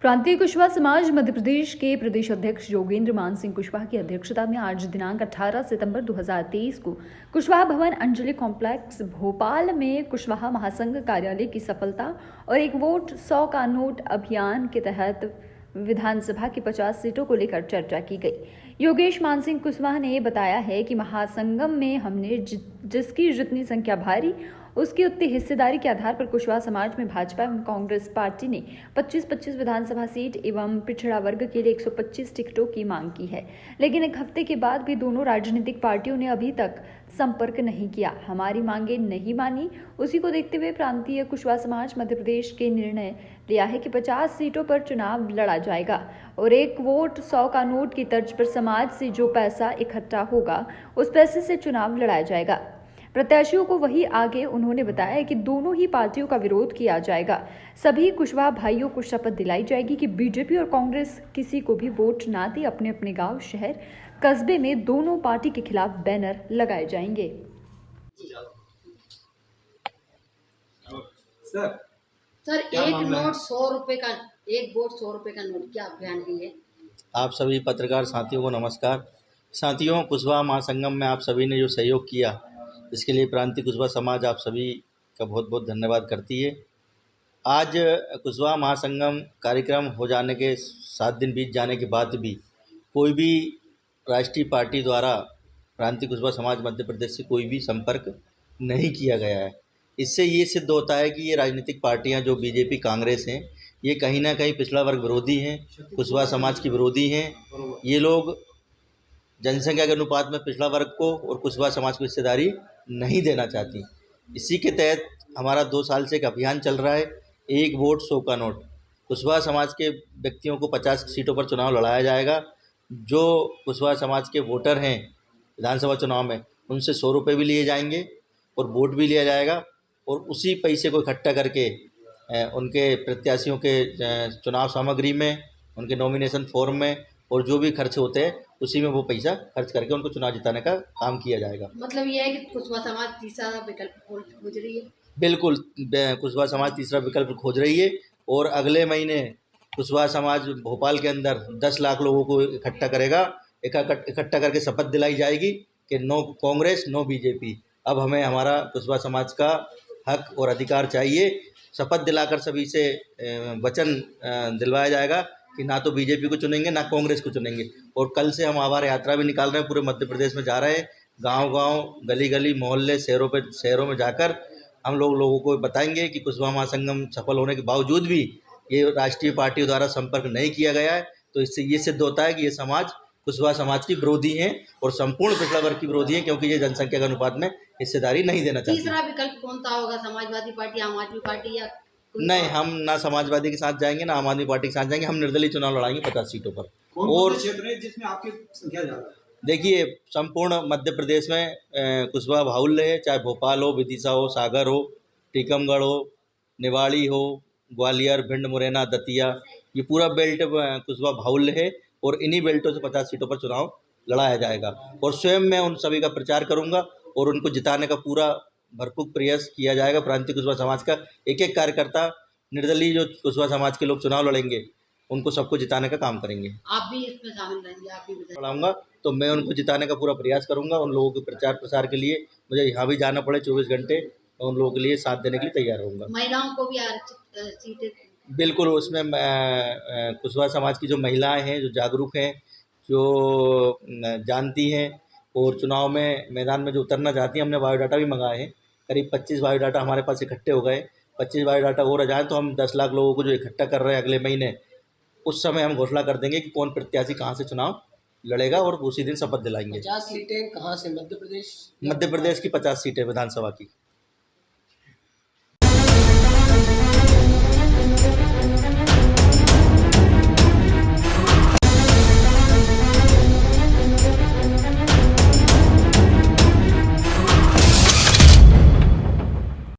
प्रांतीय कुशवाहा समाज मध्य प्रदेश के प्रदेश अध्यक्ष योगेंद्र मान सिंह कुशवाहा की अध्यक्षता में आज दिनांक 18 सितंबर 2023 को कुशवाहा भवन अंजलि कॉम्प्लेक्स भोपाल में कुशवाहा महासंघ कार्यालय की सफलता और एक वोट 100 का नोट अभियान के तहत विधानसभा की 50 सीटों को लेकर चर्चा की गई। योगेश मान सिंह कुशवाहा ने बताया है कि महासंगम में हमने जिसकी जितनी संख्या भारी उसकी उतनी हिस्सेदारी के आधार पर कुशवाहा समाज में भाजपा एवं कांग्रेस पार्टी ने 25-25 विधानसभा सीट एवं पिछड़ा वर्ग के लिए 125 टिकटों की मांग की है, लेकिन एक हफ्ते के बाद भी दोनों राजनीतिक पार्टियों ने अभी तक संपर्क नहीं किया, हमारी मांगे नहीं मानी। उसी को देखते हुए प्रांतीय कुशवाहा समाज मध्य प्रदेश के निर्णय लिया है कि 50 सीटों पर चुनाव लड़ा जाएगा और एक वोट 100 का नोट की तर्ज पर समाज से जो पैसा इकट्ठा होगा उस पैसे से चुनाव लड़ाया जाएगा। प्रत्याशियों को वही आगे उन्होंने बताया कि दोनों ही पार्टियों का विरोध किया जाएगा। सभी कुशवाहा भाइयों को शपथ दिलाई जाएगी कि बीजेपी और कांग्रेस किसी को भी वोट ना दे। अपने अपने गांव, शहर, कस्बे में दोनों पार्टी के खिलाफ बैनर लगाए जाएंगे। सर एक नोट 100 रुपए का, एक वोट 100 रुपए का नोट, क्या अभियान की है? आप सभी पत्रकार साथियों को नमस्कार। साथियों, कुशवाहा महासंगम में आप सभी ने जो सहयोग किया, इसके लिए प्रांतीय कुशवाहा समाज आप सभी का बहुत बहुत धन्यवाद करती है। आज कुशवाहा महासंगम कार्यक्रम हो जाने के 7 दिन बीत जाने के बाद भी कोई भी राष्ट्रीय पार्टी द्वारा प्रांतीय कुशवाहा समाज मध्य प्रदेश से कोई भी संपर्क नहीं किया गया है। इससे ये सिद्ध होता है कि ये राजनीतिक पार्टियां जो बीजेपी, कांग्रेस हैं, ये कहीं ना कहीं पिछड़ा वर्ग विरोधी हैं, कुशवाहा समाज की विरोधी हैं। ये लोग जनसंख्या के अनुपात में पिछड़ा वर्ग को और कुशवाहा समाज को हिस्सेदारी नहीं देना चाहती। इसी के तहत हमारा 2 साल से एक अभियान चल रहा है, एक वोट 100 का नोट। कुशवाहा समाज के व्यक्तियों को 50 सीटों पर चुनाव लड़ाया जाएगा। जो कुशवाहा समाज के वोटर हैं विधानसभा चुनाव में, उनसे 100 रुपये भी लिए जाएंगे और वोट भी लिया जाएगा और उसी पैसे को इकट्ठा करके उनके प्रत्याशियों के चुनाव सामग्री में, उनके नॉमिनेशन फॉर्म में और जो भी खर्च होते हैं उसी में वो पैसा खर्च करके उनको चुनाव जिताने का काम किया जाएगा। मतलब ये है कि कुशवाहा समाज तीसरा विकल्प खोज रही है। बिल्कुल, कुशवाहा समाज तीसरा विकल्प खोज रही है और अगले महीने कुशवाहा समाज भोपाल के अंदर 10 लाख लोगों को इकट्ठा करेगा। इकट्ठा करके शपथ दिलाई जाएगी कि नो कांग्रेस, नो बीजेपी। अब हमें हमारा कुशवाहा समाज का हक और अधिकार चाहिए। शपथ दिलाकर सभी से वचन दिलवाया जाएगा कि ना तो बीजेपी को चुनेंगे, ना कांग्रेस को चुनेंगे। और कल से हम आभार यात्रा भी निकाल रहे हैं, पूरे मध्य प्रदेश में जा रहे हैं। गांव-गांव, गली-गली, मोहल्ले, शहरों में जाकर हम लोगों को बताएंगे कि कुशवाहा महासंगम सफल होने के बावजूद भी ये राष्ट्रीय पार्टियों द्वारा संपर्क नहीं किया गया है। तो इससे ये सिद्ध होता है कि ये समाज कुशवाहा समाज की विरोधी हैं और संपूर्ण पिछड़ा वर्ग की विरोधी हैं, क्योंकि ये जनसंख्या के अनुपात में हिस्सेदारी नहीं देना चाहती। तीसरा विकल्प कौन सा होगा? समाजवादी पार्टी, आम आदमी पार्टी या नहीं, हम ना समाजवादी के साथ जाएंगे, ना आम आदमी पार्टी के साथ जाएंगे। हम निर्दलीय चुनाव लड़ाएंगे 50 सीटों पर। और क्षेत्र है जिसमें आपकी संख्या ज़्यादा है? देखिए, संपूर्ण मध्य प्रदेश में कुशवाहा बाहुल्य है, चाहे भोपाल हो, विदिशा हो, सागर हो, टीकमगढ़ हो, निवाड़ी हो, ग्वालियर, भिंड, मुरैना, दतिया, ये पूरा बेल्ट कुशवाहा बाहुल्य है और इन्हीं बेल्टों से 50 सीटों पर चुनाव लड़ाया जाएगा। और स्वयं मैं उन सभी का प्रचार करूंगा और उनको जिताने का पूरा भरपूर प्रयास किया जाएगा। प्रांतीय कुशवाहा समाज का एक कार्यकर्ता, निर्दलीय जो कुशवाहा समाज के लोग चुनाव लड़ेंगे, उनको सबको जिताने का काम करेंगे। आप भी इसमें शामिल रहेंगे? आप भी लड़ाऊंगा तो मैं उनको जिताने का पूरा प्रयास करूंगा। उन लोगों के प्रचार प्रसार के लिए मुझे यहाँ भी जाना पड़े 24 घंटे, तो उन लोगों के लिए साथ देने के लिए तैयार रहूँगा। महिलाओं को भी आरक्षित सीटें? बिल्कुल, उसमें कुशवाहा समाज की जो महिलाएं हैं, जो जागरूक हैं, जो जानती हैं और चुनाव में मैदान में जो उतरना चाहती हैं, हमने बायोडाटा भी मंगाए हैं। करीब 25 बायोडाटा हमारे पास इकट्ठे हो गए। 25 बायोडाटा हो जाए तो हम 10 लाख लोगों को जो इकट्ठा कर रहे हैं अगले महीने, उस समय हम घोषणा कर देंगे कि कौन प्रत्याशी कहाँ से चुनाव लड़ेगा और उसी दिन शपथ दिलाएंगे। 50 सीटें कहाँ से? मध्य प्रदेश? मध्य प्रदेश की 50 सीटें विधानसभा की।